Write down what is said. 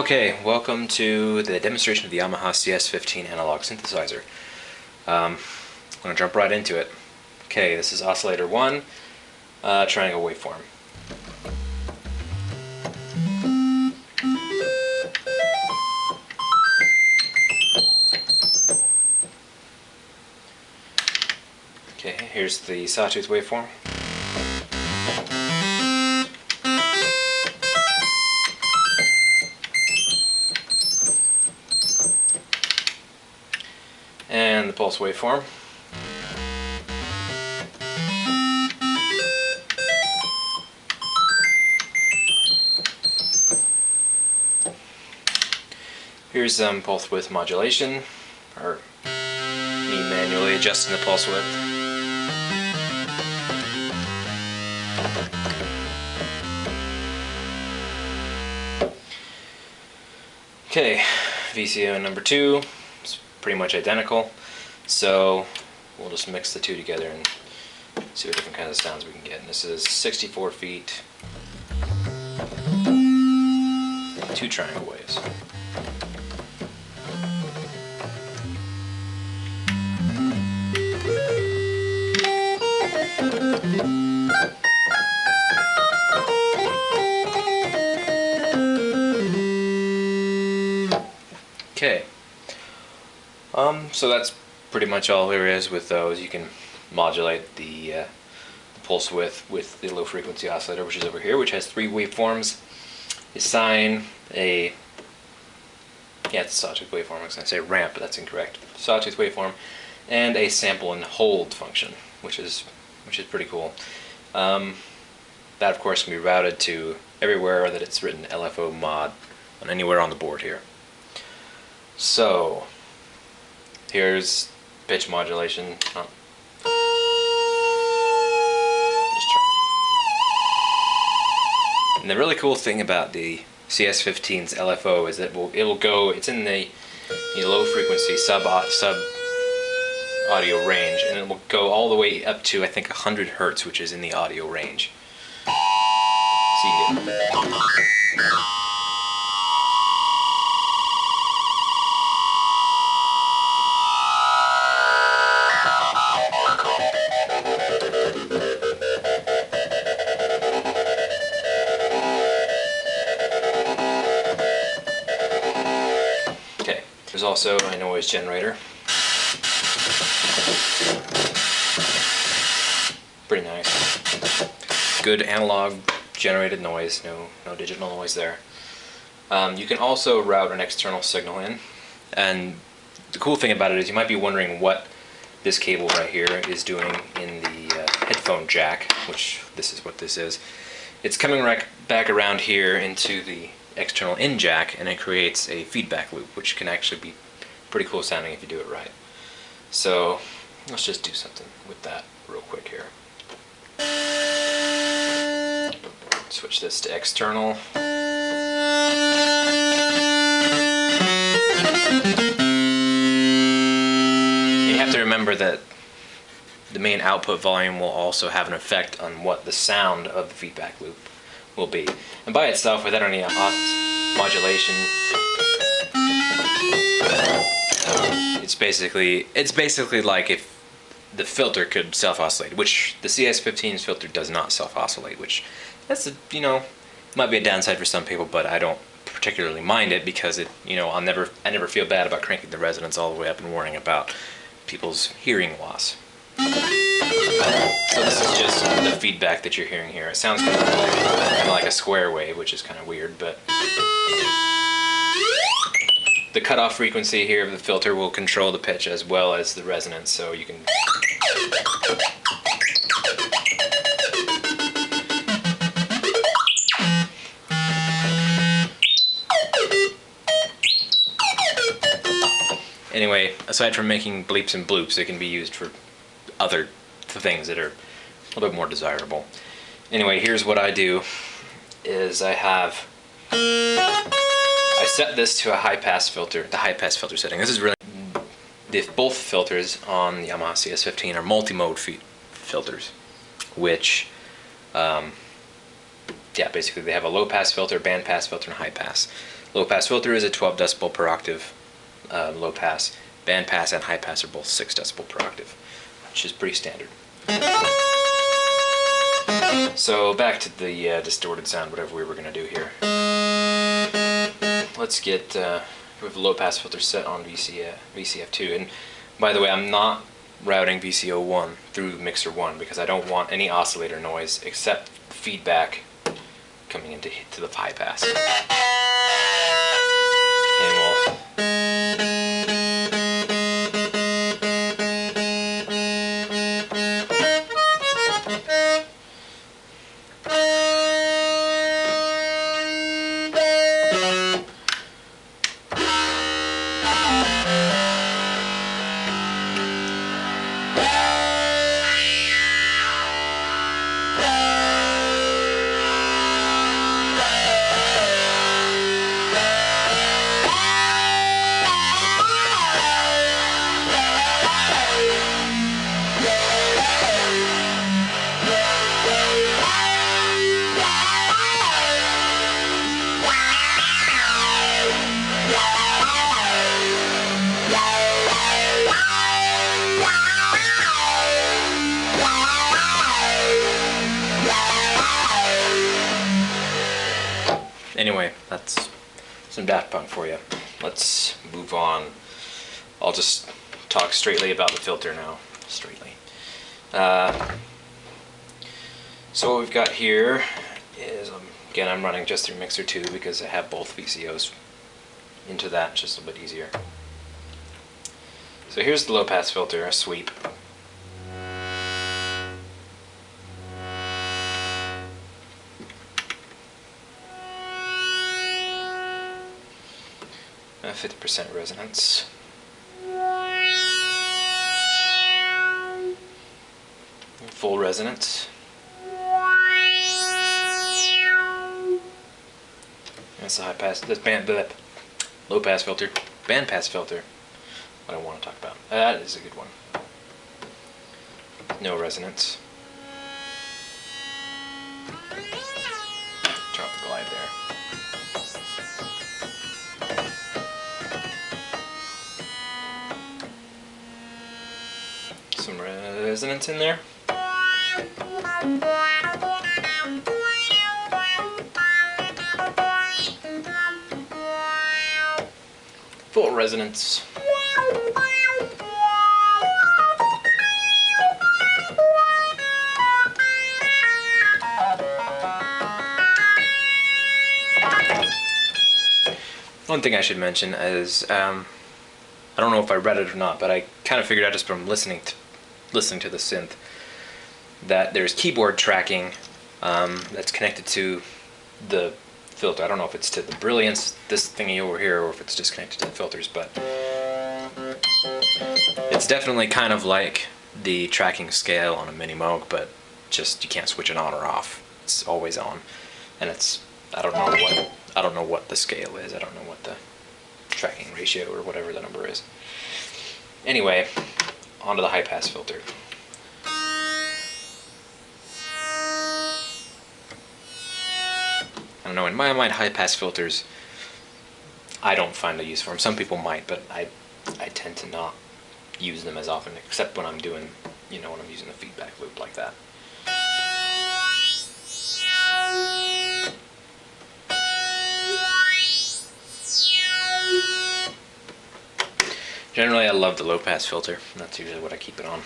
Okay, welcome to the demonstration of the Yamaha CS-15 analog synthesizer. I'm going to jump right into it. Okay, this is oscillator 1, triangle waveform. Okay, here's the sawtooth waveform. And the pulse waveform. Here's some pulse width modulation, or me manually adjusting the pulse width. Okay, VCO number 2. Pretty much identical, so we'll just mix the two together and see what different kinds of sounds we can get. And this is 64 feet, 2 triangle waves. Okay. So that's pretty much all there is with those. You can modulate the pulse width with the low frequency oscillator, which is over here, which has 3 waveforms: a sine, it's a sawtooth waveform. I was going to say ramp, but that's incorrect. Sawtooth waveform, and a sample and hold function, which is pretty cool. That of course can be routed to everywhere that it's written LFO mod on anywhere on the board here. So here's pitch modulation. And the really cool thing about the CS-15's LFO is that it's in the low frequency sub audio range, and it will go all the way up to I think 100 Hertz, which is in the audio range. So you can get There's also a noise generator. Pretty nice. Good analog generated noise, no digital noise there. You can also route an external signal in, and the cool thing about it is you might be wondering what this cable right here is doing in the headphone jack, which this is what this is. It's coming right back around here into the external in jack, and it creates a feedback loop, which can actually be pretty cool sounding if you do it right. So let's just do something with that real quick here. Switch this to external. You have to remember that the main output volume will also have an effect on what the sound of the feedback loop will be. And by itself, without any modulation, it's basically like if the filter could self-oscillate, which the CS-15's filter does not self-oscillate, which that's might be a downside for some people, but I don't particularly mind it because I never feel bad about cranking the resonance all the way up and worrying about people's hearing loss. So this is just the feedback that you're hearing here. It sounds kind of like a square wave, which is kind of weird, but the cutoff frequency here of the filter will control the pitch as well as the resonance, so you can Anyway, aside from making bleeps and bloops, it can be used for other things that are a little bit more desirable. Anyway, here's what I do is I set this to a high-pass filter, the high-pass filter setting. This is really, both filters on the Yamaha CS-15 are multi-mode filters, which, basically they have a low-pass filter, band-pass filter, and high-pass. low pass filter is a 12 decibel per octave low pass. Band pass and high pass are both 6 decibel per octave, which is pretty standard. So back to the distorted sound, whatever we were going to do here. Let's get we have a low pass filter set on VCF2, and by the way, I'm not routing VCO1 through mixer 1 because I don't want any oscillator noise except feedback coming into the high pass. Anyway, that's some Daft Punk for you. Let's move on. I'll just talk straightly about the filter now. Straightly. So what we've got here is, again, I'm running just through Mixer 2 because I have both VCOs into that. It's just a bit easier. So here's the low pass filter, a sweep. A 50% resonance. Full resonance. That's the high pass. That's low pass filter. Band pass filter. What I want to talk about. That is a good one. No resonance. Turn off the glide there. Some resonance in there. Full resonance. One thing I should mention is, I don't know if I read it or not, but I kind of figured out just from listening to the synth that there's keyboard tracking that's connected to the filter. I don't know if it's to the brilliance, this thingy over here, or if it's just connected to the filters, but it's definitely kind of like the tracking scale on a Mini Moog, but just you can't switch it on or off. It's always on, and it's I don't know what the scale is. I don't know what the tracking ratio or whatever the number is. Anyway, onto the high pass filter. I don't know, in my mind, high pass filters, I don't find a use for them. Some people might, but I tend to not use them as often, except when I'm doing, when I'm using a feedback loop like that. Generally, I love the low pass filter, and that's usually what I keep it on.